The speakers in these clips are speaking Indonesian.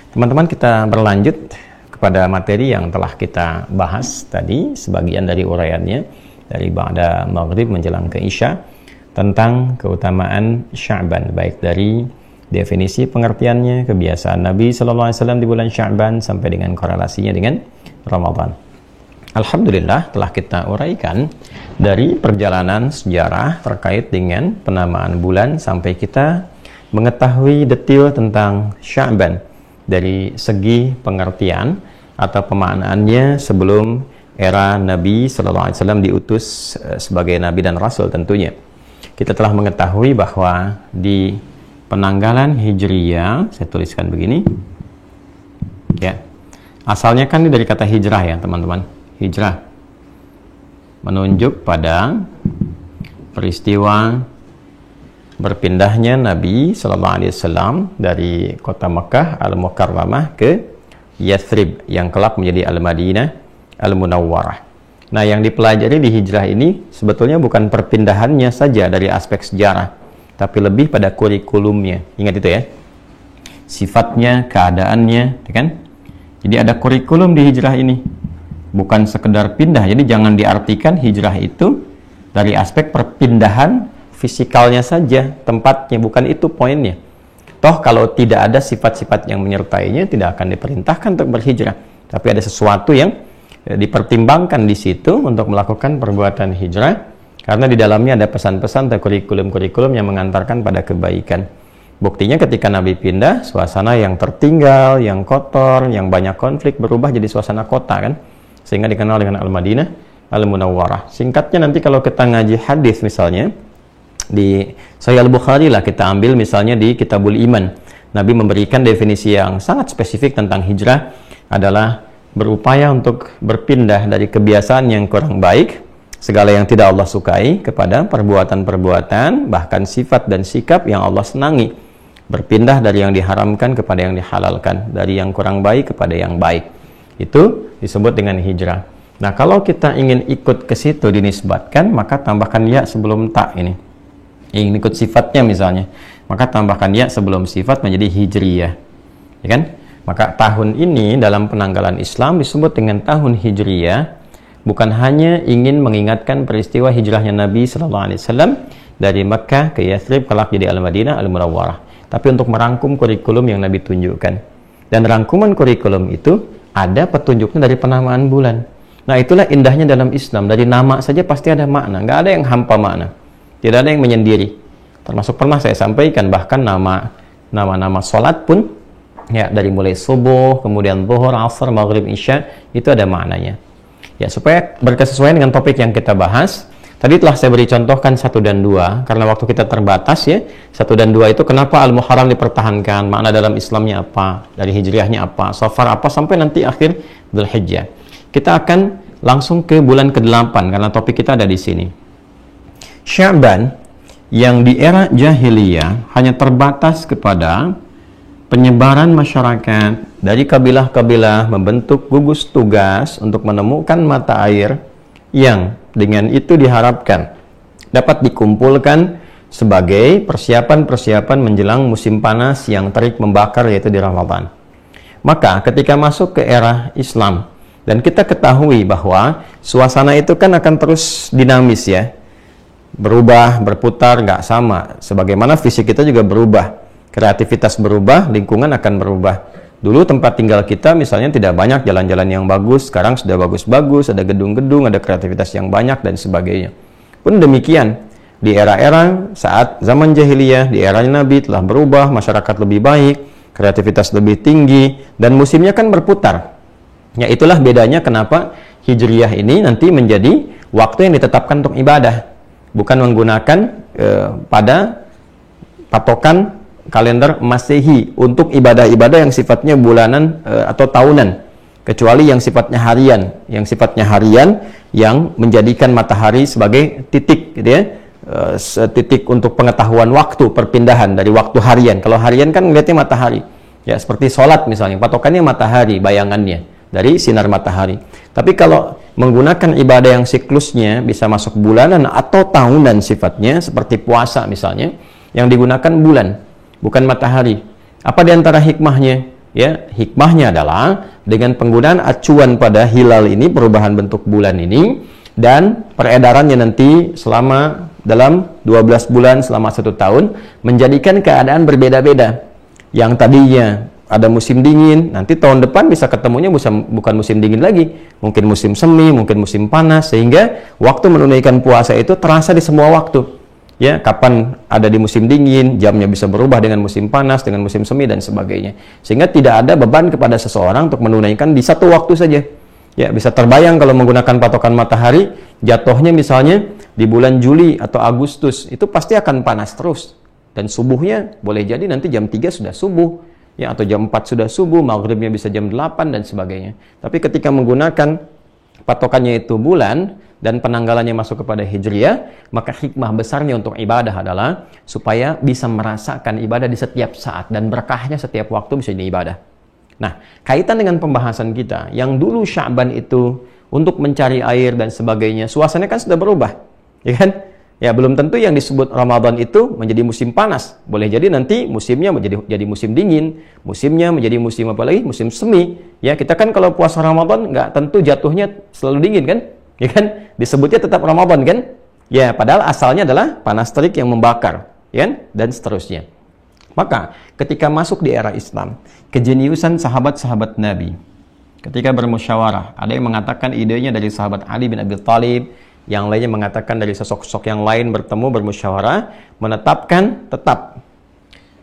Teman-teman, kita berlanjut kepada materi yang telah kita bahas tadi, sebagian dari uraiannya dari ba'da maghrib menjelang ke isya, tentang keutamaan Sya'ban, baik dari definisi pengertiannya, kebiasaan Nabi SAW di bulan Sya'ban, sampai dengan korelasinya dengan Ramadan. Alhamdulillah telah kita uraikan dari perjalanan sejarah terkait dengan penamaan bulan sampai kita mengetahui detail tentang Sya'ban dari segi pengertian atau pemaknaannya sebelum era Nabi SAW diutus sebagai Nabi dan Rasul tentunya. Kita telah mengetahui bahwa di penanggalan Hijriyah, saya tuliskan begini, ya, asalnya kan ini dari kata hijrah ya teman-teman. Hijrah menunjuk pada peristiwa berpindahnya Nabi SAW dari kota Mekah Al-Mukarramah ke Yathrib yang kelak menjadi Al-Madinah Al-Munawwarah. Nah, yang dipelajari di hijrah ini sebetulnya bukan perpindahannya saja dari aspek sejarah, tapi lebih pada kurikulumnya. Ingat itu ya, sifatnya, keadaannya, kan? Jadi ada kurikulum di hijrah ini, bukan sekedar pindah. Jadi jangan diartikan hijrah itu dari aspek perpindahan fisikalnya saja, tempatnya, bukan itu poinnya. Toh kalau tidak ada sifat-sifat yang menyertainya, tidak akan diperintahkan untuk berhijrah. Tapi ada sesuatu yang dipertimbangkan di situ untuk melakukan perbuatan hijrah, karena di dalamnya ada pesan-pesan atau kurikulum-kurikulum yang mengantarkan pada kebaikan. Buktinya ketika Nabi pindah, suasana yang tertinggal, yang kotor, yang banyak konflik berubah jadi suasana kota kan, sehingga dikenal dengan Al-Madinah Al-Munawwarah. Singkatnya nanti kalau kita ngaji hadis misalnya di Sahih Al-Bukhari lah, kita ambil misalnya di Kitabul Iman, Nabi memberikan definisi yang sangat spesifik tentang hijrah adalah berupaya untuk berpindah dari kebiasaan yang kurang baik, segala yang tidak Allah sukai, kepada perbuatan-perbuatan, bahkan sifat dan sikap yang Allah senangi. Berpindah dari yang diharamkan kepada yang dihalalkan, dari yang kurang baik kepada yang baik. Itu disebut dengan hijrah. Nah, kalau kita ingin ikut ke situ dinisbatkan, maka tambahkan ya sebelum tak ini. Ingin ikut sifatnya misalnya, maka tambahkan ya sebelum sifat menjadi hijriyah. Ya kan? Maka tahun ini dalam penanggalan Islam disebut dengan tahun hijriyah, bukan hanya ingin mengingatkan peristiwa hijrahnya Nabi SAW dari Mekah ke Yathrib kelak jadi Al-Madinah Al-Munawwarah, tapi untuk merangkum kurikulum yang Nabi tunjukkan. Dan rangkuman kurikulum itu ada petunjuknya dari penamaan bulan. Nah, itulah indahnya dalam Islam, dari nama saja pasti ada makna, nggak ada yang hampa makna, tidak ada yang menyendiri. Termasuk pernah saya sampaikan, bahkan nama-nama sholat pun ya, dari mulai subuh, kemudian zuhur, asar, maghrib, isya, itu ada maknanya. Ya, supaya berkesesuaian dengan topik yang kita bahas. Tadi telah saya beri contohkan 1 dan 2, karena waktu kita terbatas ya. 1 dan 2 itu kenapa Al-Muharram dipertahankan, makna dalam Islamnya apa, dari hijriahnya apa, Safar apa, sampai nanti akhir Dzulhijjah. Kita akan langsung ke bulan ke-8, karena topik kita ada di sini. Sya'ban yang di era jahiliyah hanya terbatas kepada penyebaran masyarakat dari kabilah-kabilah membentuk gugus tugas untuk menemukan mata air yang dengan itu diharapkan dapat dikumpulkan sebagai persiapan-persiapan menjelang musim panas yang terik membakar, yaitu di Ramadan. Maka ketika masuk ke era Islam, dan kita ketahui bahwa suasana itu kan akan terus dinamis ya, berubah, berputar, nggak sama. Sebagaimana fisik kita juga berubah, kreativitas berubah, lingkungan akan berubah. Dulu tempat tinggal kita misalnya tidak banyak jalan-jalan yang bagus, sekarang sudah bagus-bagus, ada gedung-gedung, ada kreativitas yang banyak dan sebagainya. Pun demikian, di era-era saat zaman jahiliyah, di era Nabi telah berubah, masyarakat lebih baik, kreativitas lebih tinggi, dan musimnya kan berputar. Ya, itulah bedanya kenapa hijriyah ini nanti menjadi waktu yang ditetapkan untuk ibadah, bukan menggunakan pada patokan kalender Masehi untuk ibadah-ibadah yang sifatnya bulanan atau tahunan, kecuali yang sifatnya harian, yang menjadikan matahari sebagai titik gitu ya, titik untuk pengetahuan waktu perpindahan dari waktu harian. Kalau harian kan melihatnya matahari ya, seperti sholat misalnya, patokannya matahari, bayangannya dari sinar matahari. Tapi kalau menggunakan ibadah yang siklusnya bisa masuk bulanan atau tahunan sifatnya, seperti puasa misalnya, yang digunakan bulan, bukan matahari. Apa di antara hikmahnya? Ya, hikmahnya adalah dengan penggunaan acuan pada hilal ini, perubahan bentuk bulan ini, dan peredarannya nanti selama dalam 12 bulan selama 1 tahun, menjadikan keadaan berbeda-beda. Yang tadinya ada musim dingin, nanti tahun depan bisa ketemunya bukan musim dingin lagi, mungkin musim semi, mungkin musim panas, sehingga waktu menunaikan puasa itu terasa di semua waktu. Ya, kapan ada di musim dingin, jamnya bisa berubah dengan musim panas, dengan musim semi dan sebagainya. Sehingga tidak ada beban kepada seseorang untuk menunaikan di satu waktu saja. Ya, bisa terbayang kalau menggunakan patokan matahari, jatuhnya misalnya di bulan Juli atau Agustus, itu pasti akan panas terus. Dan subuhnya boleh jadi nanti jam 3 sudah subuh, ya, atau jam 4 sudah subuh, maghribnya bisa jam 8 dan sebagainya. Tapi ketika menggunakan patokannya itu bulan, dan penanggalannya masuk kepada Hijriyah, maka hikmah besarnya untuk ibadah adalah supaya bisa merasakan ibadah di setiap saat dan berkahnya setiap waktu bisa jadi ibadah. Nah, kaitan dengan pembahasan kita, yang dulu Sya'ban itu untuk mencari air dan sebagainya, suasananya kan sudah berubah, ya kan? Ya, belum tentu yang disebut Ramadan itu menjadi musim panas. Boleh jadi nanti musimnya menjadi musim dingin, musimnya menjadi musim apa lagi? Musim semi. Ya, kita kan kalau puasa Ramadan nggak tentu jatuhnya selalu dingin kan? Ya kan? Disebutnya tetap Ramadan kan? Ya, padahal asalnya adalah panas terik yang membakar, ya kan? Dan seterusnya. Maka, ketika masuk di era Islam, kejeniusan sahabat-sahabat Nabi ketika bermusyawarah, ada yang mengatakan idenya dari sahabat Ali bin Abi Thalib, yang lainnya mengatakan dari sosok-sosok yang lain bertemu bermusyawarah, menetapkan tetap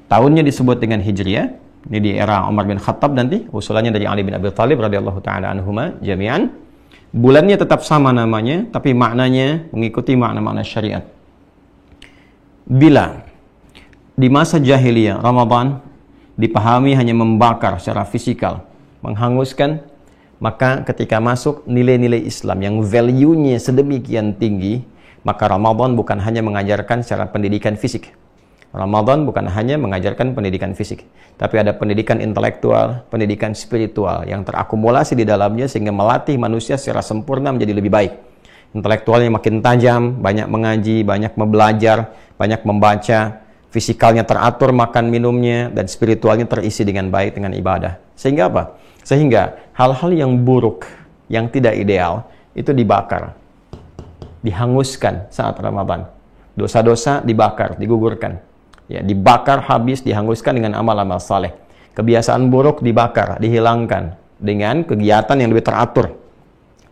tahunnya disebut dengan Hijriyah. Ini di era Umar bin Khattab nanti, usulannya dari Ali bin Abi Thalib radhiyallahu taala anhuma jami'an. Bulannya tetap sama namanya, tapi maknanya mengikuti makna-makna syariat. Bila di masa jahiliyah Ramadan dipahami hanya membakar secara fisikal, menghanguskan, maka ketika masuk nilai-nilai Islam yang value-nya sedemikian tinggi, maka Ramadan bukan hanya mengajarkan secara pendidikan fisik. Ramadan bukan hanya mengajarkan pendidikan fisik, tapi ada pendidikan intelektual, pendidikan spiritual yang terakumulasi di dalamnya sehingga melatih manusia secara sempurna menjadi lebih baik. Intelektualnya makin tajam, banyak mengaji, banyak belajar, banyak membaca, fisikalnya teratur makan minumnya, dan spiritualnya terisi dengan baik dengan ibadah. Sehingga apa? Sehingga hal-hal yang buruk, yang tidak ideal, itu dibakar, dihanguskan saat Ramadan. Dosa-dosa dibakar, digugurkan. Ya, dibakar habis, dihanguskan dengan amal-amal saleh. Kebiasaan buruk dibakar, dihilangkan dengan kegiatan yang lebih teratur,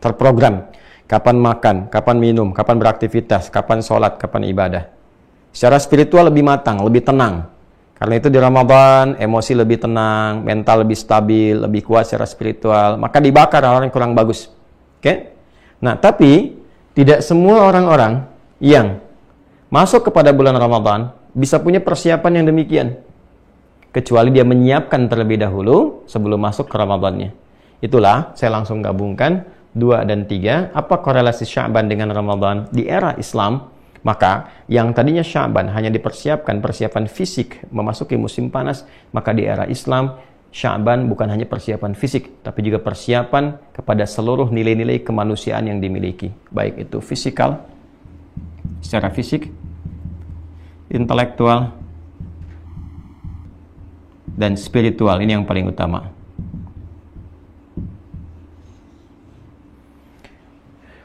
terprogram. Kapan makan, kapan minum, kapan beraktivitas, kapan sholat, kapan ibadah. Secara spiritual lebih matang, lebih tenang. Karena itu di Ramadan, emosi lebih tenang, mental lebih stabil, lebih kuat secara spiritual. Maka dibakar orang yang kurang bagus. Oke? Nah, tapi tidak semua orang-orang yang masuk kepada bulan Ramadan bisa punya persiapan yang demikian, kecuali dia menyiapkan terlebih dahulu sebelum masuk ke Ramadannya. Itulah saya langsung gabungkan 2 dan 3, apa korelasi Sya'ban dengan Ramadan di era Islam. Maka yang tadinya Sya'ban hanya dipersiapkan persiapan fisik memasuki musim panas, maka di era Islam Sya'ban bukan hanya persiapan fisik, tapi juga persiapan kepada seluruh nilai-nilai kemanusiaan yang dimiliki, baik itu fisikal, secara fisik, intelektual, dan spiritual. Ini yang paling utama.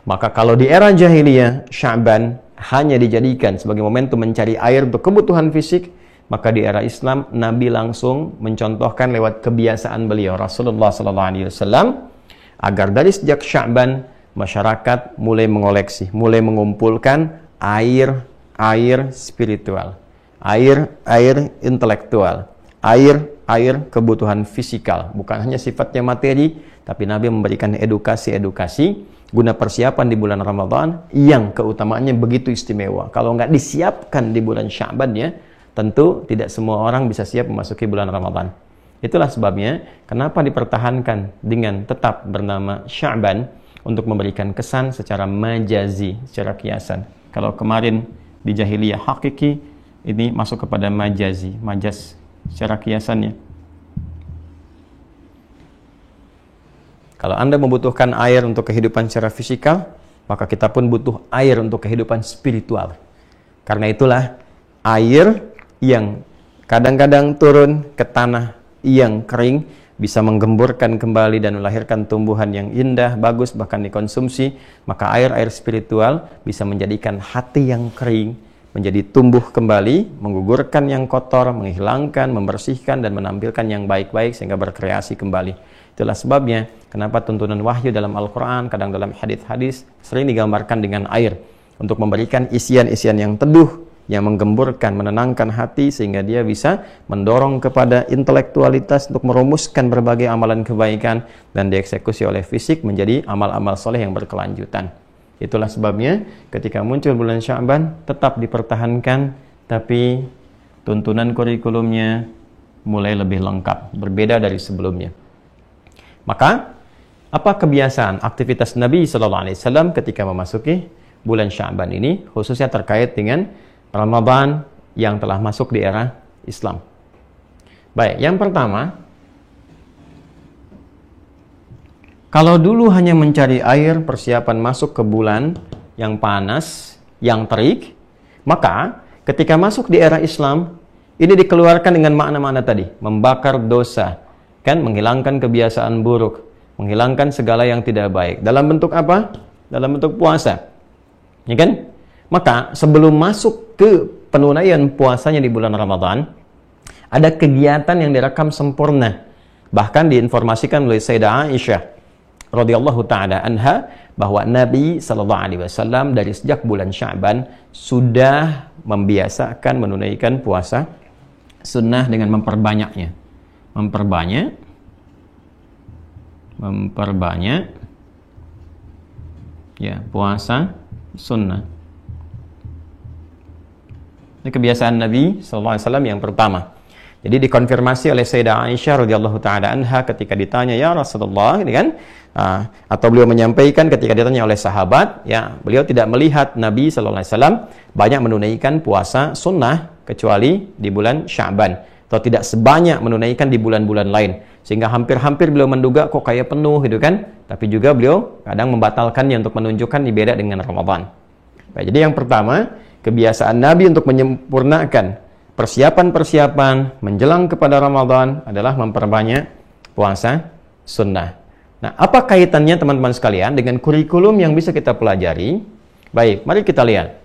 Maka kalau di era jahiliyah Sya'ban hanya dijadikan sebagai momentum mencari air untuk kebutuhan fisik, maka di era Islam Nabi langsung mencontohkan lewat kebiasaan beliau Rasulullah SAW agar dari sejak Sya'ban masyarakat mulai mengoleksi, mulai mengumpulkan air spiritual, air intelektual, air kebutuhan fisikal, bukan hanya sifatnya materi, tapi Nabi memberikan edukasi guna persiapan di bulan Ramadan yang keutamaannya begitu istimewa. Kalau nggak disiapkan di bulan Sya'ban ya, tentu tidak semua orang bisa siap memasuki bulan Ramadan. Itulah sebabnya kenapa dipertahankan dengan tetap bernama Sya'ban untuk memberikan kesan secara majazi, secara kiasan. Kalau kemarin di jahiliyah hakiki, ini masuk kepada majazi, majaz secara kiasannya. Kalau Anda membutuhkan air untuk kehidupan secara fisikal, maka kita pun butuh air untuk kehidupan spiritual. Karena itulah air yang kadang-kadang turun ke tanah yang kering bisa menggemburkan kembali dan melahirkan tumbuhan yang indah, bagus, bahkan dikonsumsi. Maka air-air spiritual bisa menjadikan hati yang kering menjadi tumbuh kembali, menggugurkan yang kotor, menghilangkan, membersihkan, dan menampilkan yang baik-baik sehingga berkreasi kembali. Itulah sebabnya kenapa tuntunan wahyu dalam Al-Quran, kadang dalam hadis-hadis sering digambarkan dengan air untuk memberikan isian-isian yang teduh, yang menggemburkan, menenangkan hati sehingga dia bisa mendorong kepada intelektualitas untuk merumuskan berbagai amalan kebaikan dan dieksekusi oleh fisik menjadi amal-amal soleh yang berkelanjutan. Itulah sebabnya ketika muncul bulan Sya'ban tetap dipertahankan, tapi tuntunan kurikulumnya mulai lebih lengkap, berbeda dari sebelumnya. Maka apa kebiasaan aktivitas Nabi SAW ketika memasuki bulan Sya'ban ini, khususnya terkait dengan Ramadan yang telah masuk di era Islam? Baik, yang pertama, kalau dulu hanya mencari air persiapan masuk ke bulan yang panas, yang terik, maka ketika masuk di era Islam, ini dikeluarkan dengan makna-makna tadi, membakar dosa, kan, menghilangkan kebiasaan buruk, menghilangkan segala yang tidak baik. Dalam bentuk apa? Dalam bentuk puasa. Ya kan? Maka sebelum masuk ke penunaian puasanya di bulan Ramadan, ada kegiatan yang direkam sempurna. Bahkan diinformasikan oleh Sayyidah Aisyah radhiyallahu taala anha bahwa Nabi SAW dari sejak bulan Sya'ban sudah membiasakan menunaikan puasa sunnah dengan memperbanyaknya. Memperbanyak ya puasa sunnah. Ini kebiasaan Nabi SAW yang pertama. Jadi dikonfirmasi oleh Sayyidah Aisyah radhiyallahu taala anha ketika ditanya, ya Rasulullah, ini kan, atau beliau menyampaikan ketika ditanya oleh sahabat, ya beliau tidak melihat Nabi SAW banyak menunaikan puasa sunnah kecuali di bulan Sya'ban, atau tidak sebanyak menunaikan di bulan-bulan lain, sehingga hampir-hampir beliau menduga kok kayak penuh gitu kan. Tapi juga beliau kadang membatalkannya untuk menunjukkan ini beda dengan Ramadan. Baik, jadi yang pertama, kebiasaan Nabi untuk menyempurnakan persiapan-persiapan menjelang kepada Ramadan adalah memperbanyak puasa sunnah. Nah, apa kaitannya teman-teman sekalian dengan kurikulum yang bisa kita pelajari? Baik, mari kita lihat.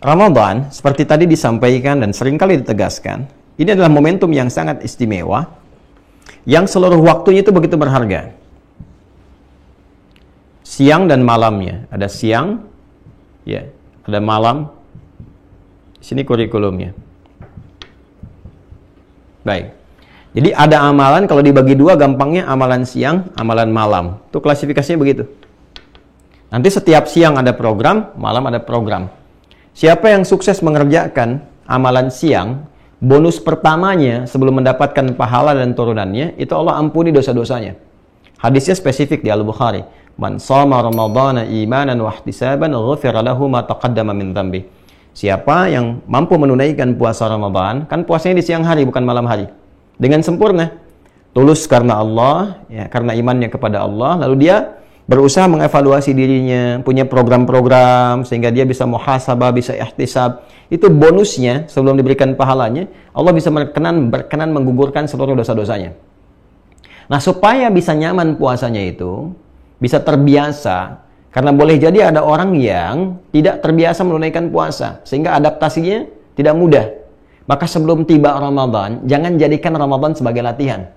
Ramadan, seperti tadi disampaikan dan seringkali ditegaskan, ini adalah momentum yang sangat istimewa, yang seluruh waktunya itu begitu berharga. Siang dan malamnya, ada siang, ya, ada malam. Sini kurikulumnya. Baik. Jadi ada amalan, kalau dibagi dua gampangnya amalan siang, amalan malam. Itu klasifikasinya begitu. Nanti setiap siang ada program, malam ada program. Siapa yang sukses mengerjakan amalan siang, bonus pertamanya sebelum mendapatkan pahala dan turunannya, itu Allah ampuni dosa-dosanya. Hadisnya spesifik di Al-Bukhari. Man shoma Ramadhana imanan wa ihtisaban ghufira lahu ma taqaddama min dhanbi. Siapa yang mampu menunaikan puasa Ramadan, kan puasanya di siang hari bukan malam hari, dengan sempurna, tulus karena Allah, ya, karena imannya kepada Allah, lalu dia berusaha mengevaluasi dirinya, punya program-program sehingga dia bisa muhasabah, bisa ihtisab. Itu bonusnya sebelum diberikan pahalanya, Allah bisa berkenan menggugurkan seluruh dosa-dosanya. Nah, supaya bisa nyaman puasanya itu, bisa terbiasa. Karena boleh jadi ada orang yang tidak terbiasa menunaikan puasa, sehingga adaptasinya tidak mudah. Maka sebelum tiba Ramadan, jangan jadikan Ramadan sebagai latihan.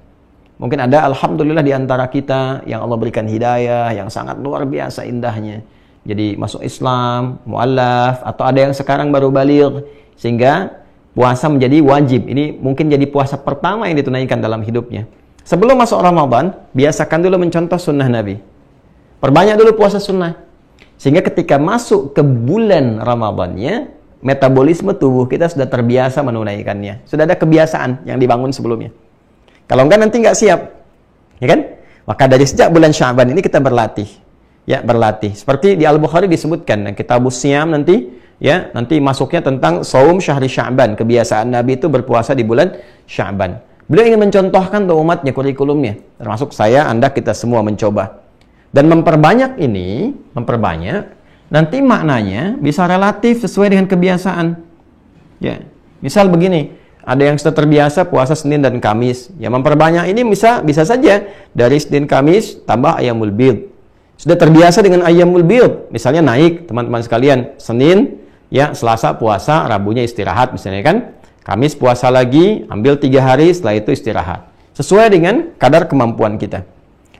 Mungkin ada, alhamdulillah, di antara kita yang Allah berikan hidayah, yang sangat luar biasa indahnya. Jadi masuk Islam, mu'allaf, atau ada yang sekarang baru baligh, sehingga puasa menjadi wajib. Ini mungkin jadi puasa pertama yang ditunaikan dalam hidupnya. Sebelum masuk Ramadan, biasakan dulu mencontoh sunnah Nabi. Perbanyak dulu puasa sunnah. Sehingga ketika masuk ke bulan Ramadannya, metabolisme tubuh kita sudah terbiasa menunaikannya. Sudah ada kebiasaan yang dibangun sebelumnya. Kalau enggak nanti enggak siap. Ya kan? Maka dari sejak bulan Sya'ban ini kita berlatih. Ya, berlatih. Seperti di Al-Bukhari disebutkan, Kitabus Siyam nanti, ya, nanti masuknya tentang Shaum Syahri Sya'ban. Kebiasaan Nabi itu berpuasa di bulan Sya'ban. Beliau ingin mencontohkan untuk umatnya kurikulumnya. Termasuk saya, Anda, kita semua mencoba. Dan memperbanyak ini, nanti maknanya bisa relatif sesuai dengan kebiasaan. Ya, misal begini, ada yang sudah terbiasa puasa Senin dan Kamis. Ya memperbanyak ini bisa saja dari Senin Kamis tambah Ayyamul Bid. Sudah terbiasa dengan Ayyamul Bid, misalnya naik teman-teman sekalian, Senin ya Selasa puasa, Rabunya istirahat misalnya kan. Kamis puasa lagi, ambil 3 hari, setelah itu istirahat. Sesuai dengan kadar kemampuan kita.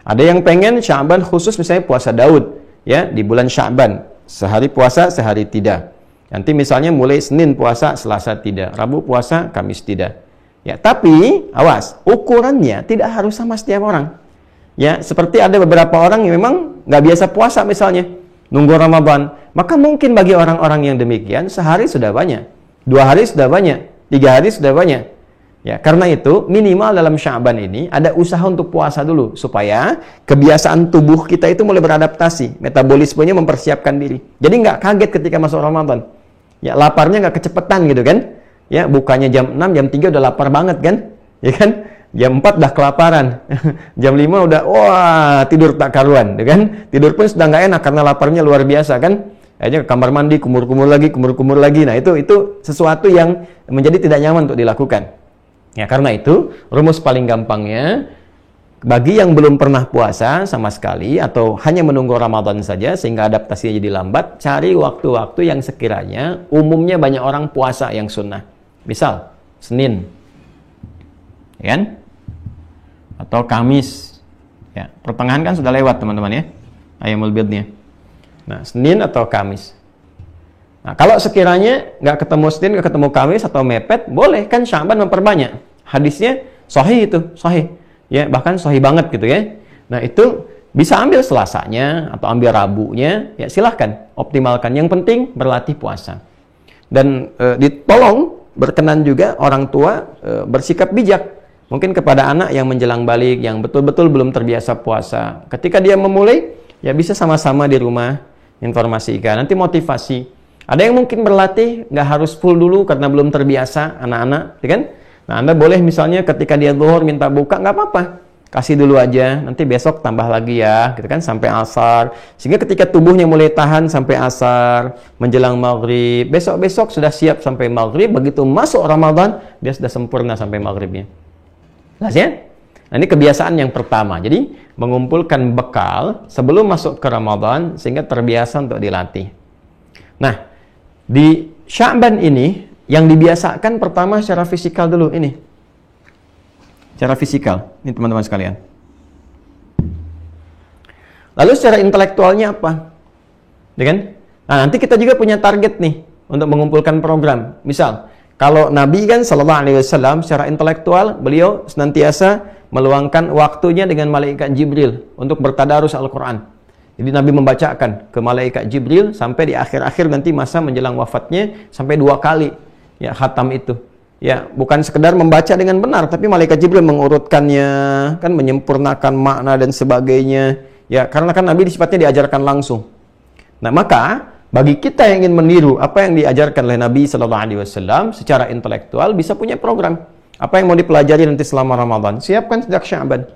Ada yang pengen Sya'ban khusus misalnya puasa Daud ya di bulan Sya'ban, sehari puasa, sehari tidak. Nanti misalnya mulai Senin puasa, Selasa tidak, Rabu puasa, Kamis tidak. Ya, tapi awas, ukurannya tidak harus sama setiap orang. Ya, seperti ada beberapa orang yang memang nggak biasa puasa misalnya, nunggu Ramadan. Maka mungkin bagi orang-orang yang demikian, sehari sudah banyak, 2 hari sudah banyak, 3 hari sudah banyak. Ya, karena itu minimal dalam Sya'ban ini ada usaha untuk puasa dulu supaya kebiasaan tubuh kita itu mulai beradaptasi, metabolismenya mempersiapkan diri. Jadi nggak kaget ketika masuk Ramadan. Ya, laparnya nggak kecepetan gitu kan? Ya, bukanya jam 6, jam 3 udah lapar banget kan? Ya kan? Jam 4 udah kelaparan. Jam 5 udah wah, tidur tak karuan, ya kan? Tidur pun sudah nggak enak karena laparnya luar biasa kan? Akhirnya ke kamar mandi, kumur-kumur lagi. Nah, itu sesuatu yang menjadi tidak nyaman untuk dilakukan. Ya, karena itu rumus paling gampangnya bagi yang belum pernah puasa sama sekali atau hanya menunggu Ramadan saja sehingga adaptasinya jadi lambat, cari waktu-waktu yang sekiranya umumnya banyak orang puasa yang sunnah. Misal Senin, ya kan? Atau Kamis. Ya, pertengahan kan sudah lewat teman-teman ya, Ayyamul Bidnya. Nah, Senin atau Kamis. Nah, kalau sekiranya nggak ketemu Senin, nggak ketemu Kamis atau mepet, boleh kan Sya'ban memperbanyak. Hadisnya sahih itu, sahih. Ya, bahkan sahih banget gitu ya. Nah, itu bisa ambil Selasanya atau ambil Rabunya, ya silahkan, optimalkan. Yang penting berlatih puasa. Dan ditolong berkenan juga orang tua bersikap bijak. Mungkin kepada anak yang menjelang balik, yang betul-betul belum terbiasa puasa. Ketika dia memulai, ya bisa sama-sama di rumah informasikan. Nanti motivasi. Ada yang mungkin berlatih, nggak harus full dulu karena belum terbiasa anak-anak, ya kan? Nah, Anda boleh misalnya ketika dia zuhur minta buka, nggak apa-apa. Kasih dulu aja, nanti besok tambah lagi ya, gitu kan, sampai asar. Sehingga ketika tubuhnya mulai tahan sampai asar, menjelang maghrib, besok-besok sudah siap sampai maghrib, begitu masuk Ramadan, dia sudah sempurna sampai maghribnya. Jelas ya? Nah, ini kebiasaan yang pertama. Jadi, mengumpulkan bekal sebelum masuk ke Ramadan, sehingga terbiasa untuk dilatih. Nah, di Sya'ban ini, yang dibiasakan pertama secara fisikal dulu, ini. Secara fisikal, ini teman-teman sekalian. Lalu secara intelektualnya apa? Ya kan? Nah, nanti kita juga punya target nih, untuk mengumpulkan program. Misal, kalau Nabi kan Sallallahu Alaihi Wasallam secara intelektual beliau senantiasa meluangkan waktunya dengan malaikat Jibril untuk bertadarus Al-Quran. Jadi Nabi membacakan ke malaikat Jibril sampai di akhir-akhir nanti masa menjelang wafatnya sampai 2 kali ya khatam itu. Ya, bukan sekedar membaca dengan benar, tapi malaikat Jibril mengurutkannya, kan menyempurnakan makna dan sebagainya. Ya, karena kan Nabi sifatnya diajarkan langsung. Nah, maka bagi kita yang ingin meniru apa yang diajarkan oleh Nabi Sallallahu Alaihi Wasallam secara intelektual bisa punya program. Apa yang mau dipelajari nanti selama Ramadan, siapkan sejak Sya'ban.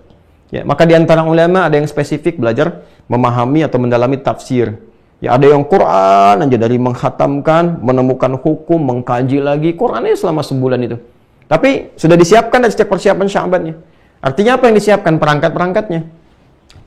Ya, maka di antara ulama ada yang spesifik belajar memahami atau mendalami tafsir. Ya, ada yang Quran aja dari menghatamkan, menemukan hukum, mengkaji lagi Qurannya selama sebulan itu. Tapi sudah disiapkan dari sejak persiapan Sya'bannya. Artinya apa yang disiapkan? Perangkat-perangkatnya.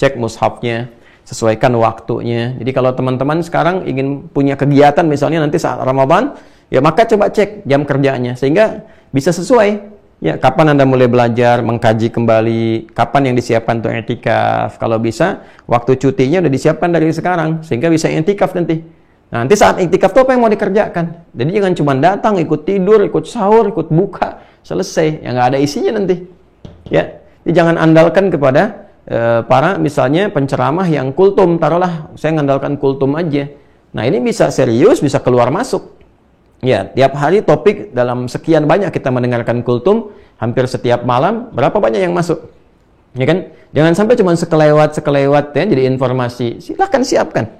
Cek mushafnya, sesuaikan waktunya. Jadi kalau teman-teman sekarang ingin punya kegiatan misalnya nanti saat Ramadan, ya maka coba cek jam kerjanya sehingga bisa sesuai. Ya, kapan Anda mulai belajar, mengkaji kembali, kapan yang disiapkan untuk i'tikaf. Kalau bisa, waktu cutinya udah disiapkan dari sekarang sehingga bisa i'tikaf nanti. Nah, nanti saat i'tikaf itu apa yang mau dikerjakan? Jadi jangan cuma datang, ikut tidur, ikut sahur, ikut buka, selesai. Ya nggak ada isinya nanti. Ya, jadi jangan andalkan kepada para misalnya penceramah yang kultum, taruhlah saya ngandalkan kultum aja. Nah, ini bisa serius, bisa keluar masuk. Ya, tiap hari topik dalam sekian banyak kita mendengarkan kultum, hampir setiap malam, berapa banyak yang masuk? Ya kan? Jangan sampai cuma sekelewat ya, jadi informasi. Silahkan siapkan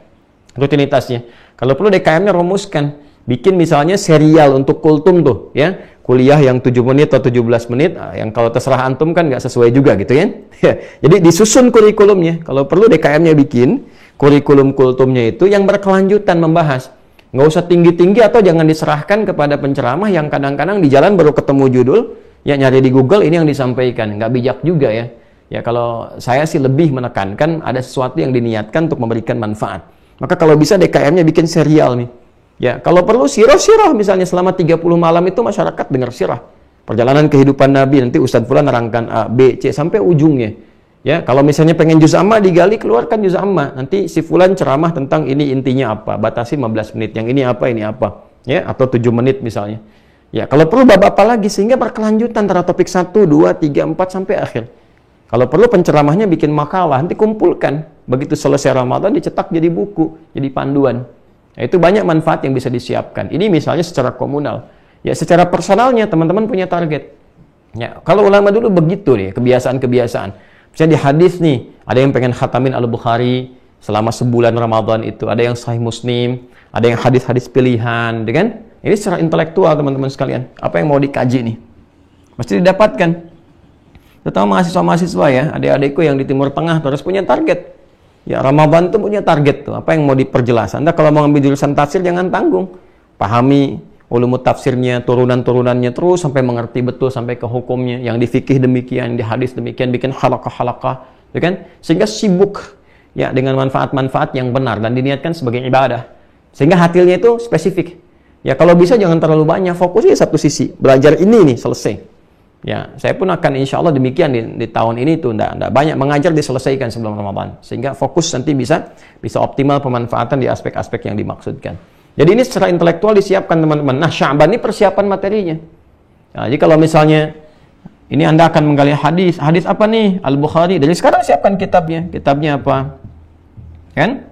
rutinitasnya. Kalau perlu DKM-nya rumuskan. Bikin misalnya serial untuk kultum tuh, ya. Kuliah yang 7 menit atau 17 menit, yang kalau terserah antum kan nggak sesuai juga gitu ya. Jadi disusun kurikulumnya. Kalau perlu DKM-nya bikin kurikulum kultumnya itu yang berkelanjutan membahas. Nggak usah tinggi-tinggi atau jangan diserahkan kepada penceramah yang kadang-kadang di jalan baru ketemu judul, ya nyari di Google ini yang disampaikan. Nggak bijak juga ya. Ya kalau saya sih lebih menekankan ada sesuatu yang diniatkan untuk memberikan manfaat. Maka kalau bisa DKM-nya bikin serial nih. Ya, kalau perlu sirah-sirah misalnya selama 30 malam itu masyarakat dengar sirah. Perjalanan kehidupan Nabi, nanti Ustadz Fulan nerangkan A, B, C sampai ujungnya. Ya, kalau misalnya pengen juz amma digali, keluarkan juz amma. Nanti si Fulan ceramah tentang ini intinya apa, batasi 15 menit. Yang ini apa. Ya, atau 7 menit misalnya. Ya, kalau perlu bab apa lagi sehingga berkelanjutan antara topik 1, 2, 3, 4 sampai akhir. Kalau perlu penceramahnya bikin makalah, nanti kumpulkan. Begitu selesai Ramadan dicetak jadi buku, jadi panduan. Nah, itu banyak manfaat yang bisa disiapkan. Ini misalnya secara komunal. Ya, secara personalnya teman-teman punya target. Ya, kalau ulama dulu begitu nih, kebiasaan-kebiasaan. Misalnya di hadis nih, ada yang pengen khatamin Al-Bukhari selama sebulan Ramadan itu, ada yang Sahih Muslim, ada yang hadis-hadis pilihan, kan? Ini secara intelektual teman-teman sekalian. Apa yang mau dikaji nih? Mesti didapatkan. Terutama mahasiswa-mahasiswa ya, adik-adikku yang di Timur Tengah terus punya target. Ya, Ramadan tuh punya target tuh. Apa yang mau diperjelas? Anda kalau mau ambil jurusan tafsir jangan tanggung. Pahami ulumut tafsirnya, turunan-turunannya terus sampai mengerti betul sampai ke hukumnya. Yang di fikih demikian, di hadis demikian, bikin halaqah-halaqah, ya kan? Sehingga sibuk ya dengan manfaat-manfaat yang benar dan diniatkan sebagai ibadah. Sehingga hasilnya itu spesifik. Ya kalau bisa jangan terlalu banyak, fokusnya satu sisi. Belajar ini nih selesai. Ya, saya pun akan insya Allah demikian di tahun ini tuh enggak banyak mengajar diselesaikan sebelum Ramadan. Sehingga fokus nanti bisa optimal pemanfaatan di aspek-aspek yang dimaksudkan. Jadi ini secara intelektual disiapkan teman-teman. Nah, Sya'ban ini persiapan materinya. Nah, jadi kalau misalnya ini Anda akan menggali hadis apa nih? Al-Bukhari. Dari sekarang siapkan kitabnya. Kitabnya apa? Kan?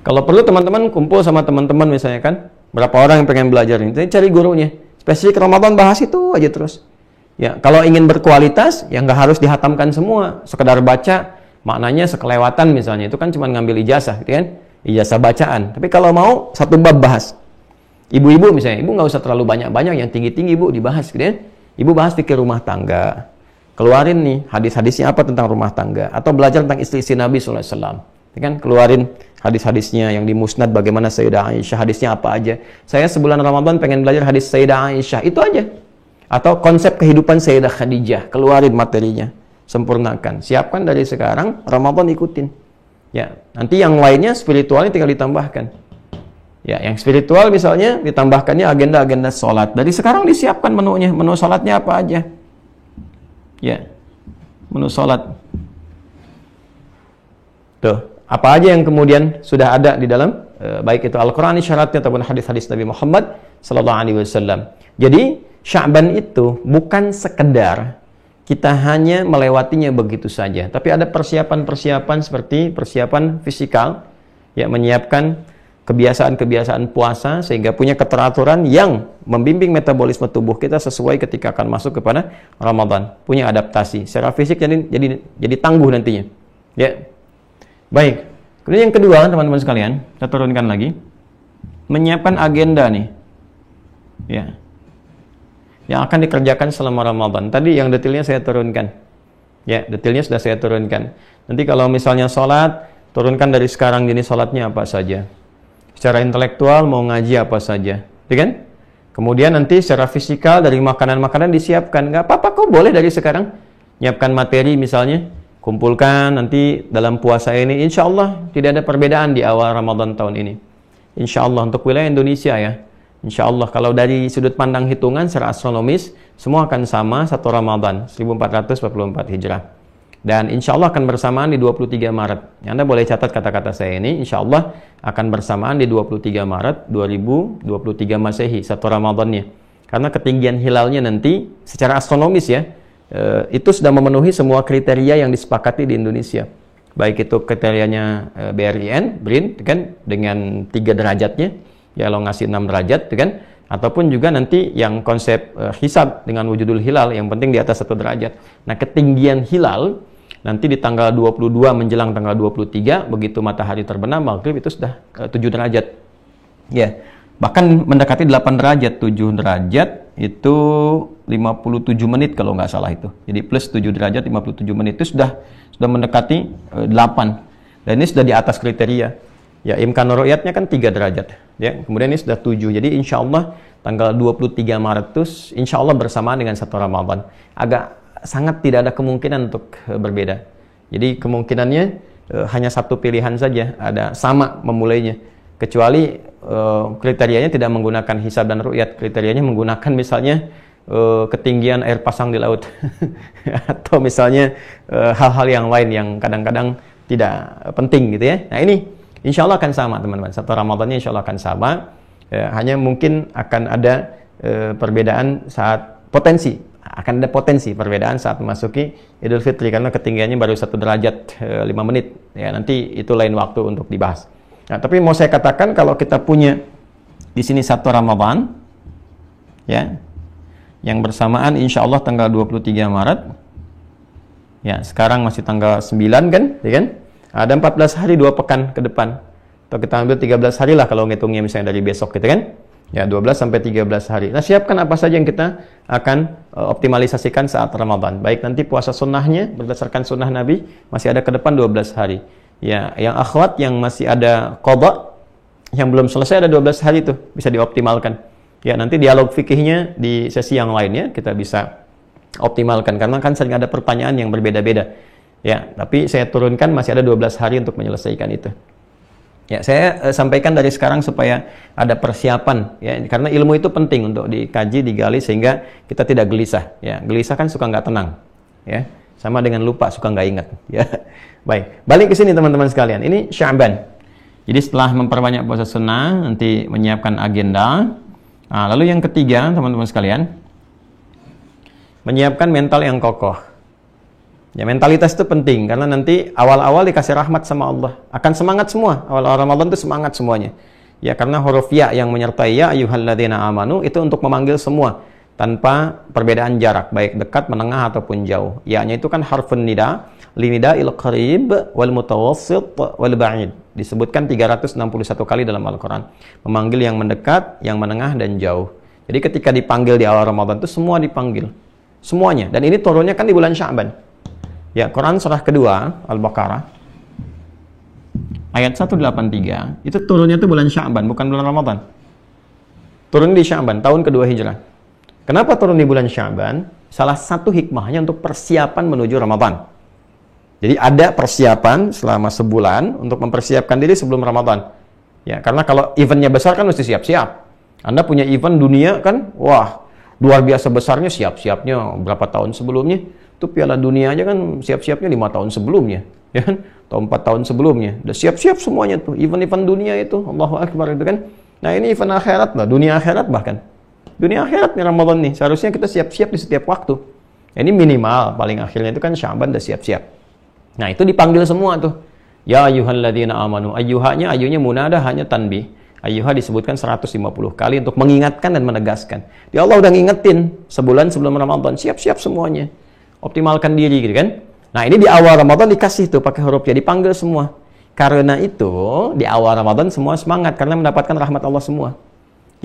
Kalau perlu teman-teman kumpul sama teman-teman misalnya kan. Berapa orang yang pengen belajar ini? Jadi cari gurunya. Spesifik Ramadan bahas itu aja terus. Ya, kalau ingin berkualitas, ya nggak harus dihatamkan semua. Sekedar baca, maknanya sekelewatan misalnya. Itu kan cuma ngambil ijazah, gitu kan? Ijazah bacaan. Tapi kalau mau, satu bab bahas. Ibu-ibu misalnya, ibu nggak usah terlalu banyak-banyak, yang tinggi-tinggi ibu dibahas, gitu kan? Ibu bahas fikih rumah tangga. Keluarin nih, hadis-hadisnya apa tentang rumah tangga. Atau belajar tentang istri-istri Nabi SAW. Kan? Keluarin hadis-hadisnya yang di Musnad, bagaimana Sayyidah Aisyah, hadisnya apa aja. Saya sebulan Ramadan pengen belajar hadis Sayyidah Aisyah, itu aja. Atau konsep kehidupan Sayyidah Khadijah, keluarin materinya, sempurnakan. Siapkan dari sekarang, Ramadan ikutin. Ya, nanti yang lainnya spiritualnya tinggal ditambahkan. Ya, yang spiritual misalnya ditambahkannya agenda-agenda sholat. Dari sekarang disiapkan menunya, menu sholatnya apa aja. Ya, menu sholat. Tuh, apa aja yang kemudian sudah ada di dalam, baik itu Al-Quran syaratnya ataupun hadis-hadis Nabi Muhammad SAW. Jadi, Sya'ban itu bukan sekedar kita hanya melewatinya begitu saja, tapi ada persiapan-persiapan seperti persiapan fisikal, ya, menyiapkan kebiasaan-kebiasaan puasa sehingga punya keteraturan yang membimbing metabolisme tubuh kita sesuai ketika akan masuk kepada Ramadan, punya adaptasi secara fisik jadi tangguh nantinya. Ya, baik. Kemudian yang kedua, teman-teman sekalian, kita turunkan lagi, menyiapkan agenda nih, ya, yang akan dikerjakan selama Ramadan. Tadi yang detailnya saya turunkan. Ya, detailnya sudah saya turunkan. Nanti kalau misalnya sholat, turunkan dari sekarang jenis sholatnya apa saja. Secara intelektual mau ngaji apa saja. Ya kan? Kemudian nanti secara fisikal dari makanan-makanan disiapkan. Nggak apa-apa kok, boleh dari sekarang. Nyiapkan materi misalnya. Kumpulkan nanti dalam puasa ini. Insya Allah tidak ada perbedaan di awal Ramadan tahun ini. Insya Allah untuk wilayah Indonesia ya. Insya Allah kalau dari sudut pandang hitungan secara astronomis semua akan sama satu Ramadan 1444 Hijrah, dan insya Allah akan bersamaan di 23 Maret. Anda boleh catat kata-kata saya ini, insya Allah akan bersamaan di 23 Maret 2023 Masehi satu Ramadannya, karena ketinggian hilalnya nanti secara astronomis ya, itu sudah memenuhi semua kriteria yang disepakati di Indonesia, baik itu kriterianya BRIN kan dengan 3 derajatnya. Ya, kalau ngasih 6 derajat, kan? Ataupun juga nanti yang konsep hisab dengan wujudul hilal, yang penting di atas 1 derajat. Nah, ketinggian hilal nanti di tanggal 22 menjelang tanggal 23, begitu matahari terbenam maghrib itu sudah 7 derajat. Ya, bahkan mendekati 8 derajat, 7 derajat itu 57 menit kalau nggak salah itu. Jadi plus 7 derajat 57 menit itu sudah mendekati 8. Dan ini sudah di atas kriteria. Ya, imkanul ru'yatnya kan 3 derajat. Ya, kemudian ini sudah 7. Jadi insya Allah tanggal 23 Maret itu insya Allah bersamaan dengan 1 Ramadan. Agak sangat tidak ada kemungkinan untuk berbeda. Jadi kemungkinannya hanya satu pilihan saja, ada sama memulainya. Kecuali kriterianya tidak menggunakan hisab dan ru'yat. Kriterianya menggunakan misalnya ketinggian air pasang di laut atau misalnya hal-hal yang lain yang kadang-kadang tidak penting gitu ya. Nah ini insya Allah akan sama teman-teman, 1 Ramadannya insya Allah akan sama, hanya mungkin akan ada perbedaan saat akan ada potensi perbedaan saat memasuki Idul Fitri karena ketinggiannya baru 1 derajat 5 menit ya, nanti itu lain waktu untuk dibahas. Nah tapi mau saya katakan kalau kita punya di sini 1 Ramadan ya, yang bersamaan insya Allah tanggal 23 Maret. Ya, sekarang masih tanggal 9 kan, ya kan? Ada 14 hari 2 pekan ke depan. Atau kita ambil 13 hari lah kalau ngitungnya misalnya dari besok gitu kan. Ya, 12 sampai 13 hari. Nah, siapkan apa saja yang kita akan optimalisasikan saat Ramadan. Baik nanti puasa sunnahnya berdasarkan sunnah Nabi masih ada ke depan 12 hari. Ya, yang akhwat yang masih ada qada yang belum selesai ada 12 hari itu bisa dioptimalkan. Ya, nanti dialog fikihnya di sesi yang lainnya kita bisa optimalkan karena kan sering ada pertanyaan yang berbeda-beda. Ya, tapi saya turunkan masih ada 12 hari untuk menyelesaikan itu. Ya, saya sampaikan dari sekarang supaya ada persiapan ya, karena ilmu itu penting untuk dikaji, digali sehingga kita tidak gelisah. Ya, gelisah kan suka nggak tenang. Ya, sama dengan lupa suka nggak ingat. Ya, baik. Balik ke sini teman-teman sekalian. Ini Sya'ban. Jadi setelah memperbanyak puasa sunnah, nanti menyiapkan agenda. Nah, lalu yang ketiga, teman-teman sekalian, menyiapkan mental yang kokoh. Ya, mentalitas itu penting karena nanti awal-awal dikasih rahmat sama Allah. Akan semangat semua. Awal-awal Ramadan itu semangat semuanya. Ya, karena huruf ya yang menyertai ya ayyuhalladzina amanu itu untuk memanggil semua tanpa perbedaan jarak, baik dekat, menengah ataupun jauh. Ya-nya itu kan harfun nida, linida'il qarib wal mutawassit wal ba'id. Disebutkan 361 kali dalam Al-Quran. Memanggil yang mendekat, yang menengah, dan jauh. Jadi ketika dipanggil di awal Ramadan itu semua dipanggil. Semuanya. Dan ini turunnya kan di bulan Sya'ban. Ya, Quran surah kedua, Al-Baqarah. Ayat 183. Itu turunnya itu bulan Sya'ban, bukan bulan Ramadan. Turun di Sya'ban, tahun kedua Hijrah. Kenapa turun di bulan Sya'ban? Salah satu hikmahnya untuk persiapan menuju Ramadan. Jadi ada persiapan selama sebulan untuk mempersiapkan diri sebelum Ramadan. Ya, karena kalau eventnya besar kan mesti siap-siap. Anda punya event dunia kan, wah, luar biasa besarnya, siap-siapnya berapa tahun sebelumnya. Itu Piala Dunia aja kan siap-siapnya 5 tahun sebelumnya, ya kan? Atau 4 tahun sebelumnya. Udah siap-siap semuanya tuh, event-event dunia itu, Allahu Akbar itu kan. Nah, ini event akhirat lah, dunia akhirat bahkan. Dunia akhirat nih Ramadan nih, seharusnya kita siap-siap di setiap waktu. Ini minimal, paling akhirnya itu kan Sya'ban udah siap-siap. Nah, itu dipanggil semua tuh. Ya ayyuhalladzina amanu. Ayyuhanya, ayyunya munadah, hanya tanbih. Ayyuha disebutkan 150 kali untuk mengingatkan dan menegaskan. Ya Allah udah ngingetin sebulan sebelum Ramadan, siap-siap semuanya. Optimalkan diri gitu kan. Nah, ini di awal Ramadan dikasih tuh pakai huruf ya, dipanggil semua. Karena itu di awal Ramadan semua semangat karena mendapatkan rahmat Allah semua.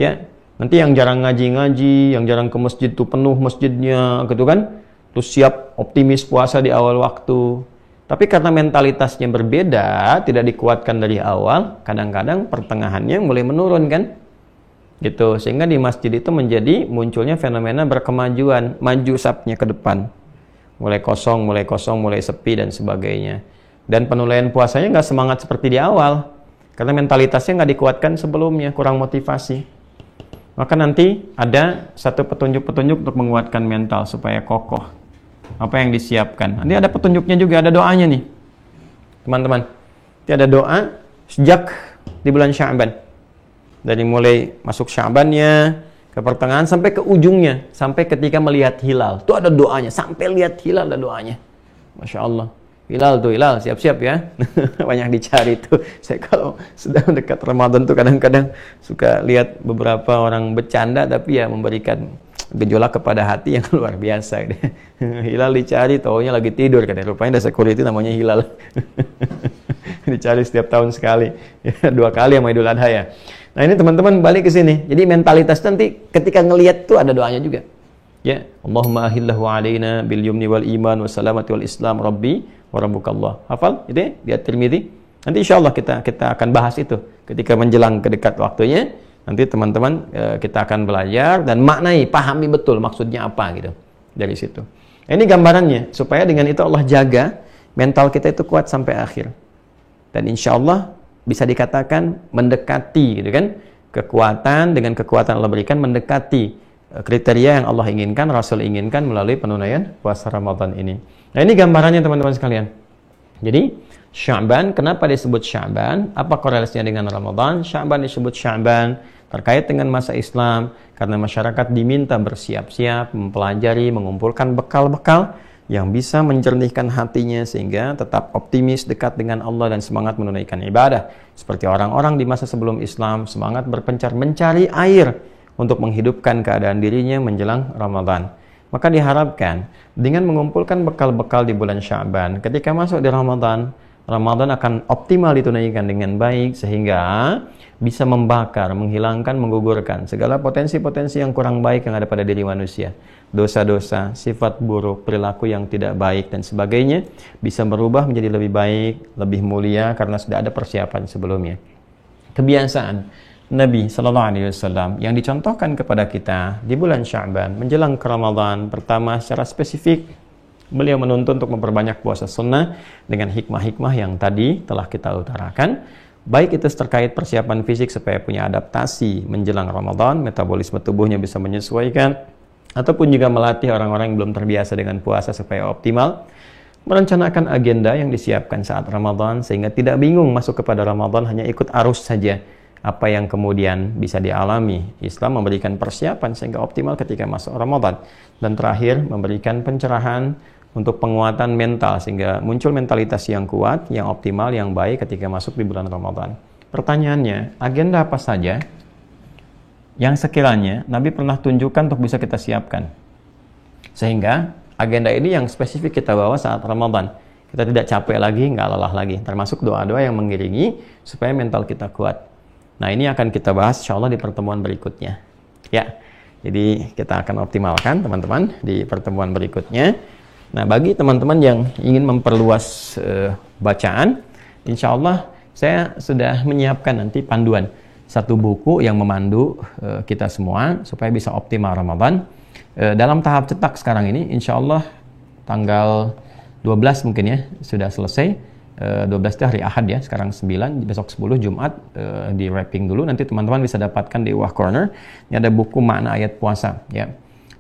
Ya. Nanti yang jarang ngaji-ngaji, yang jarang ke masjid tuh penuh masjidnya gitu kan. Terus siap optimis puasa di awal waktu. Tapi karena mentalitasnya berbeda, tidak dikuatkan dari awal, kadang-kadang pertengahannya mulai menurun kan? Gitu. Sehingga di masjid itu menjadi munculnya fenomena berkemajuan, maju sapnya ke depan. Mulai kosong, mulai sepi dan sebagainya. Dan penilaian puasanya nggak semangat seperti di awal. Karena mentalitasnya nggak dikuatkan sebelumnya, kurang motivasi. Maka nanti ada satu petunjuk-petunjuk untuk menguatkan mental supaya kokoh. Apa yang disiapkan. Nanti ada petunjuknya juga, ada doanya nih. Teman-teman. Nanti ada doa sejak di bulan Sya'ban. Dari mulai masuk Sya'bannya, ke pertengahan sampai ke ujungnya. Sampai ketika melihat hilal. Itu ada doanya. Sampai lihat hilal ada doanya. Masya Allah. Hilal tuh, hilal. Siap-siap ya. Banyak dicari tuh. Saya kalau sudah dekat Ramadan tuh kadang-kadang suka lihat beberapa orang bercanda tapi ya memberikan gejolak kepada hati yang luar biasa. Hilal dicari, taunya lagi tidur kan. Rupanya ada security namanya hilal. Dicari setiap tahun sekali. Ya, 2 kali sama Idul Adha ya. Nah, ini teman-teman balik ke sini. Jadi mentalitas nanti ketika ngelihat tuh ada doanya juga. Ya, Allahumma ahillahu alaina bil yumni wal iman wa salamati wal islam rabbi wa rabbukallah. Hafal itu ya? Di At-Tirmidzi. Nanti insya Allah kita akan bahas itu ketika menjelang ke dekat waktunya. Nanti teman-teman kita akan belajar dan maknai, pahami betul maksudnya apa gitu dari situ. Ini gambarannya supaya dengan itu Allah jaga mental kita itu kuat sampai akhir. Dan insya Allah bisa dikatakan mendekati gitu kan, kekuatan dengan kekuatan Allah berikan mendekati kriteria yang Allah inginkan, Rasul inginkan melalui penunaian puasa Ramadan ini. Nah ini gambarannya teman-teman sekalian. Jadi Sya'ban, kenapa disebut Sya'ban? Apa korelasinya dengan Ramadan? Sya'ban disebut Sya'ban terkait dengan masa Islam karena masyarakat diminta bersiap-siap, mempelajari, mengumpulkan bekal-bekal yang bisa menjernihkan hatinya sehingga tetap optimis, dekat dengan Allah dan semangat menunaikan ibadah. Seperti orang-orang di masa sebelum Islam, semangat berpencar mencari air untuk menghidupkan keadaan dirinya menjelang Ramadan. Maka diharapkan dengan mengumpulkan bekal-bekal di bulan Sya'ban, ketika masuk di Ramadan akan optimal ditunaikan dengan baik sehingga bisa membakar, menghilangkan, menggugurkan segala potensi-potensi yang kurang baik yang ada pada diri manusia. Dosa-dosa, sifat buruk, perilaku yang tidak baik dan sebagainya bisa berubah menjadi lebih baik, lebih mulia karena sudah ada persiapan sebelumnya. Kebiasaan Nabi Sallallahu Alaihi Wasallam yang dicontohkan kepada kita di bulan Sya'ban menjelang ke Ramadan, pertama secara spesifik beliau menuntun untuk memperbanyak puasa sunnah dengan hikmah-hikmah yang tadi telah kita utarakan. Baik itu terkait persiapan fisik supaya punya adaptasi menjelang Ramadan, metabolisme tubuhnya bisa menyesuaikan, ataupun juga melatih orang-orang yang belum terbiasa dengan puasa supaya optimal. Merencanakan agenda yang disiapkan saat Ramadan sehingga tidak bingung masuk kepada Ramadan, hanya ikut arus saja. Apa yang kemudian bisa dialami. Islam memberikan persiapan sehingga optimal ketika masuk Ramadan. Dan terakhir memberikan pencerahan untuk penguatan mental sehingga muncul mentalitas yang kuat, yang optimal, yang baik ketika masuk di bulan Ramadan. Pertanyaannya, agenda apa saja yang sekiranya Nabi pernah tunjukkan untuk bisa kita siapkan sehingga agenda ini yang spesifik kita bawa saat Ramadan, kita tidak capek lagi, nggak lelah lagi, termasuk doa-doa yang mengiringi supaya mental kita kuat. Nah ini akan kita bahas insya Allah di pertemuan berikutnya ya. Jadi kita akan optimalkan teman-teman di pertemuan berikutnya. Nah, bagi teman-teman yang ingin memperluas bacaan, insya Allah saya sudah menyiapkan nanti panduan satu buku yang memandu kita semua supaya bisa optimal Ramadan. Dalam tahap cetak sekarang ini, insya Allah tanggal 12 mungkin ya sudah selesai. 12 itu hari Ahad ya, sekarang 9, besok 10 Jumat di wrapping dulu. Nanti teman-teman bisa dapatkan di Wah Corner. Ini ada buku makna ayat puasa ya.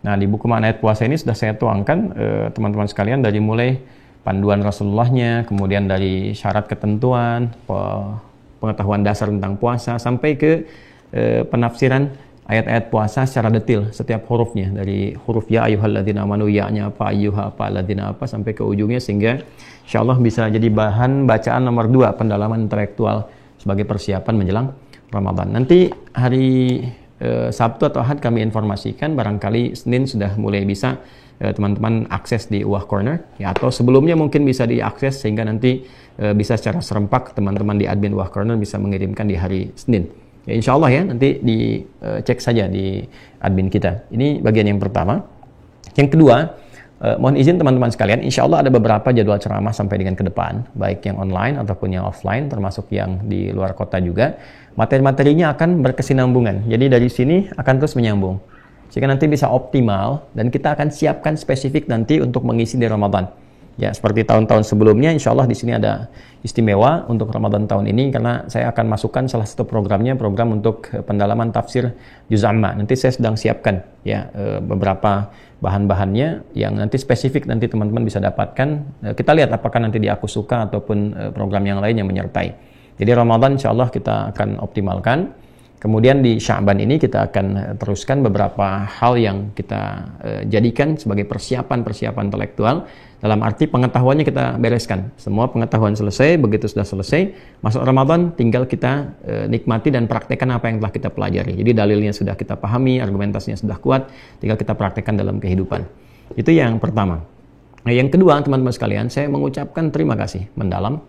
Nah, di buku makna ayat puasa ini sudah saya tuangkan teman-teman sekalian dari mulai panduan Rasulullahnya, kemudian dari syarat ketentuan, pengetahuan dasar tentang puasa, sampai ke penafsiran ayat-ayat puasa secara detail, setiap hurufnya, dari huruf ya ayyuhalladzina amanu, ya-nya apa, ayyuha apa, alladzina apa, sampai ke ujungnya, sehingga insya Allah bisa jadi bahan bacaan nomor 2, pendalaman intelektual sebagai persiapan menjelang Ramadan. Nanti hari Sabtu atau Ahad kami informasikan, barangkali Senin sudah mulai bisa teman-teman akses di Wah Corner ya, atau sebelumnya mungkin bisa diakses sehingga nanti bisa secara serempak teman-teman di admin Wah Corner bisa mengirimkan di hari Senin ya, insya Allah ya, nanti dicek saja di admin kita. Ini bagian yang pertama. Yang kedua, mohon izin teman-teman sekalian, insya Allah ada beberapa jadwal ceramah sampai dengan ke depan, baik yang online ataupun yang offline, termasuk yang di luar kota juga. Materi-materinya akan berkesinambungan, jadi dari sini akan terus menyambung sehingga nanti bisa optimal dan kita akan siapkan spesifik nanti untuk mengisi di Ramadan ya, seperti tahun-tahun sebelumnya. Insya Allah di sini ada istimewa untuk Ramadan tahun ini karena saya akan masukkan salah satu programnya, program untuk pendalaman tafsir juz amma. Nanti saya sedang siapkan ya beberapa bahan-bahannya yang nanti spesifik nanti teman-teman bisa dapatkan. Kita lihat apakah nanti di Aku Suka ataupun program yang lain yang menyertai. Jadi Ramadan insya Allah kita akan optimalkan. Kemudian di Sya'ban ini kita akan teruskan beberapa hal yang kita jadikan sebagai persiapan intelektual. Dalam arti pengetahuannya kita bereskan. Semua pengetahuan selesai, begitu sudah selesai, masuk Ramadan tinggal kita nikmati dan praktekkan apa yang telah kita pelajari. Jadi dalilnya sudah kita pahami, argumentasinya sudah kuat, tinggal kita praktekkan dalam kehidupan. Itu yang pertama. Nah, yang kedua teman-teman sekalian, saya mengucapkan terima kasih mendalam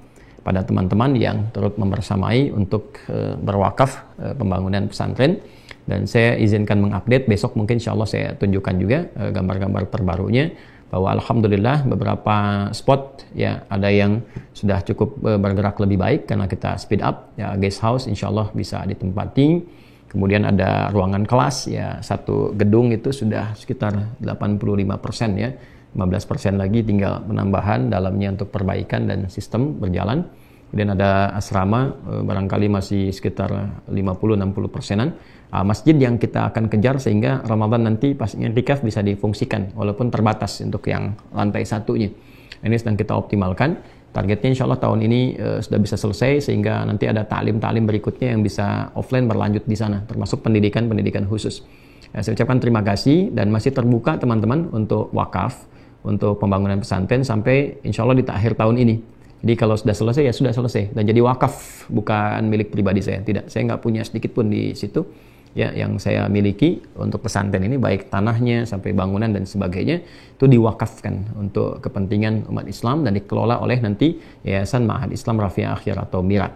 pada teman-teman yang turut membersamai untuk berwakaf pembangunan pesantren, dan saya izinkan mengupdate besok, mungkin insya Allah saya tunjukkan juga gambar-gambar terbarunya bahwa alhamdulillah beberapa spot ya ada yang sudah cukup bergerak lebih baik karena kita speed up ya, guest house insyaallah bisa ditempati. Kemudian ada ruangan kelas ya, satu gedung itu sudah sekitar 85% ya, 15% lagi tinggal penambahan dalamnya untuk perbaikan dan sistem berjalan. Kemudian ada asrama barangkali masih sekitar 50-60%an. Masjid yang kita akan kejar sehingga Ramadan nanti pas i'tikaf bisa difungsikan walaupun terbatas untuk yang lantai satunya. Ini sedang kita optimalkan. Targetnya insya Allah tahun ini sudah bisa selesai sehingga nanti ada ta'lim-ta'lim berikutnya yang bisa offline berlanjut di sana, termasuk pendidikan-pendidikan khusus. Saya ucapkan terima kasih dan masih terbuka teman-teman untuk wakaf, untuk pembangunan pesantren sampai insya Allah di akhir tahun ini. Jadi kalau sudah selesai ya sudah selesai dan jadi wakaf, bukan milik pribadi saya. Tidak, saya nggak punya sedikit pun di situ. Ya, yang saya miliki untuk pesantren ini baik tanahnya sampai bangunan dan sebagainya itu diwakafkan untuk kepentingan umat Islam dan dikelola oleh nanti Yayasan Ma'had Islam Rafiah Akhyar atau MIRA.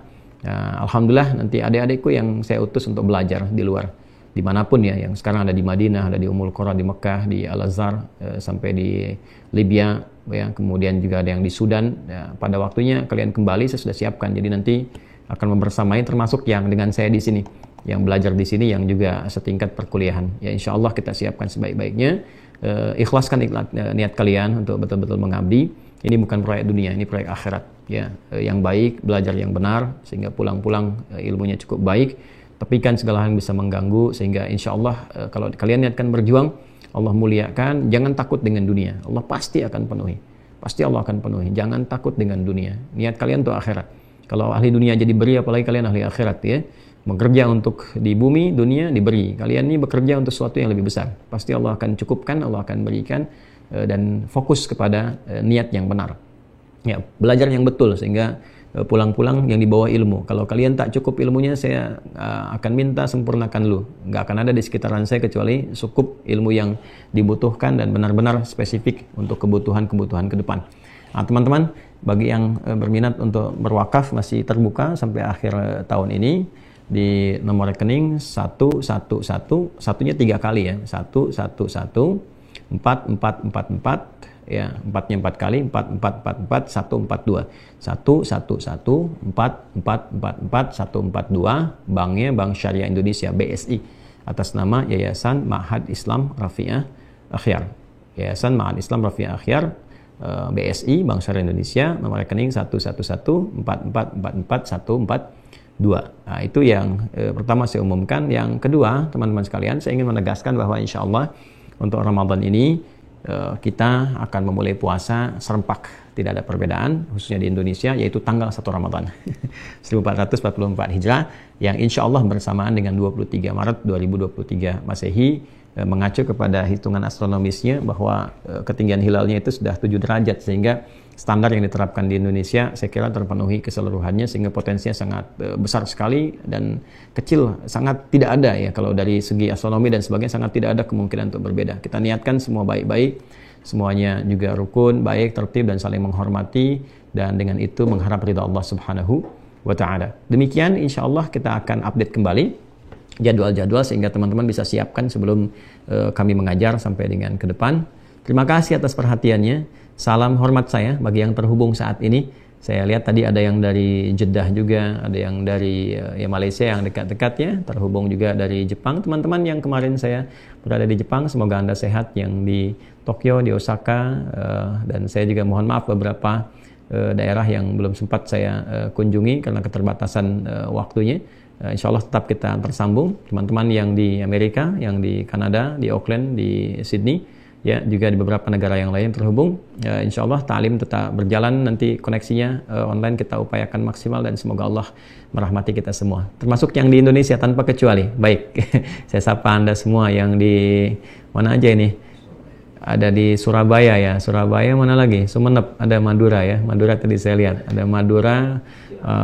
Alhamdulillah nanti adik-adikku yang saya utus untuk belajar di luar dimanapun ya, yang sekarang ada di Madinah, ada di Ummul Qura di Mekah, di Al-Azhar sampai di Libya ya, kemudian juga ada yang di Sudan ya, pada waktunya kalian kembali saya sudah siapkan, jadi nanti akan membersamai termasuk yang dengan saya di sini, yang belajar di sini yang juga setingkat perkuliahan ya, insya Allah kita siapkan sebaik-baiknya. Ikhlaskan niat kalian untuk betul-betul mengabdi. Ini bukan proyek dunia, ini proyek akhirat ya, yang baik, belajar yang benar sehingga pulang-pulang ilmunya cukup baik, tepikan segala hal yang bisa mengganggu sehingga insya Allah kalau kalian niatkan berjuang Allah muliakan. Jangan takut dengan dunia, Allah pasti akan penuhi, pasti Allah akan penuhi. Jangan takut dengan dunia, niat kalian untuk akhirat. Kalau ahli dunia jadi beri, apalagi kalian ahli akhirat ya. Bekerja untuk di bumi, dunia diberi. Kalian ini bekerja untuk sesuatu yang lebih besar. Pasti Allah akan cukupkan, Allah akan berikan dan fokus kepada niat yang benar. Ya, belajar yang betul sehingga pulang-pulang yang dibawa ilmu. Kalau kalian tak cukup ilmunya, saya akan minta sempurnakan lu. Nggak akan ada di sekitaran saya kecuali cukup ilmu yang dibutuhkan dan benar-benar spesifik untuk kebutuhan-kebutuhan ke depan. Nah, teman-teman, bagi yang berminat untuk berwakaf masih terbuka sampai akhir tahun ini di nomor rekening 111, satunya 3 kali ya, 111 4444 ya, 4-nya 4 kali, 4444 142 111 4444 142, banknya Bank Syariah Indonesia BSI atas nama Yayasan Ma'had Islam Rafiah Akhyar. Yayasan Ma'had Islam Rafiah Akhyar BSI Bank Syariah Indonesia, nomor rekening 111 4444 142. Nah, itu yang pertama saya umumkan. Yang kedua, teman-teman sekalian, saya ingin menegaskan bahwa insya Allah untuk Ramadan ini kita akan memulai puasa serempak, tidak ada perbedaan, khususnya di Indonesia, yaitu tanggal 1 Ramadan 1444 Hijrah, yang insya Allah bersamaan dengan 23 Maret 2023 Masehi, mengacu kepada hitungan astronomisnya bahwa ketinggian hilalnya itu sudah 7 derajat, sehingga standar yang diterapkan di Indonesia saya kira terpenuhi keseluruhannya, sehingga potensinya sangat besar sekali dan kecil, sangat tidak ada ya, kalau dari segi astronomi dan sebagainya sangat tidak ada kemungkinan untuk berbeda. Kita niatkan semua baik-baik, semuanya juga rukun, baik, tertib dan saling menghormati, dan dengan itu mengharap ridha Allah Subhanahu wa taala. Demikian insya Allah kita akan update kembali jadwal-jadwal sehingga teman-teman bisa siapkan sebelum kami mengajar sampai dengan ke depan. Terima kasih atas perhatiannya. Salam hormat saya bagi yang terhubung saat ini. Saya lihat tadi ada yang dari Jeddah juga, ada yang dari ya Malaysia yang dekat-dekat ya, terhubung juga dari Jepang. Teman-teman yang kemarin saya berada di Jepang, semoga Anda sehat, yang di Tokyo, di Osaka, dan saya juga mohon maaf beberapa daerah yang belum sempat saya kunjungi karena keterbatasan waktunya. Insya Allah tetap kita tersambung. Teman-teman yang di Amerika, yang di Kanada, di Auckland, di Sydney, ya juga di beberapa negara yang lain terhubung. Insya Allah ta'lim tetap berjalan, nanti koneksinya online kita upayakan maksimal dan semoga Allah merahmati kita semua. Termasuk yang di Indonesia tanpa kecuali. Baik, saya sapa Anda semua yang di mana aja ini. Ada di Surabaya ya, Surabaya mana lagi? Sumeneb, ada Madura ya, Madura tadi saya lihat. Ada Madura,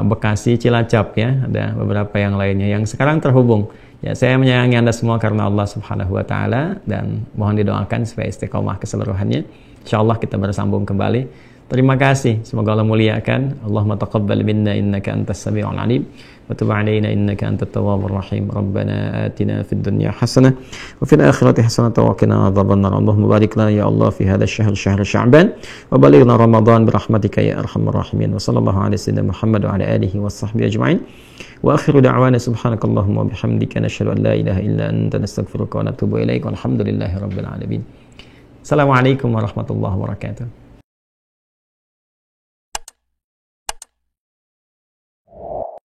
Bekasi, Cilacap ya, ada beberapa yang lainnya yang sekarang terhubung. Ya, saya menyayangi Anda semua karena Allah Subhanahu wa taala dan mohon didoakan supaya istiqomah keseluruhannya. Insyaallah kita bersambung kembali. Terima kasih, semoga Allah muliakan. Allahumma taqabbal minna innaka antas samiul alim wa tub alaina innaka antat tawwabur rahim. Rabbana atina fid dunya hasanah wa fil akhirati hasanah wa qina adzabannar. Allahumma barik lana ya Allah fi hadzal syahr Sya'ban wa balighna Ramadan bi rahmatika ya arhamar rahimin. Wa sallallahu ala sayyidina Muhammad wa ala alihi washabbihi ajma'in. Wa akhiru da'wana subhanakallahumma wa bihamdika nashhadu an la ilaha illa anta nastaghfiruka wa natubu ilaik. Walhamdulillahi rabbil alamin. Assalamualaikum warahmatullahi wabarakatuh.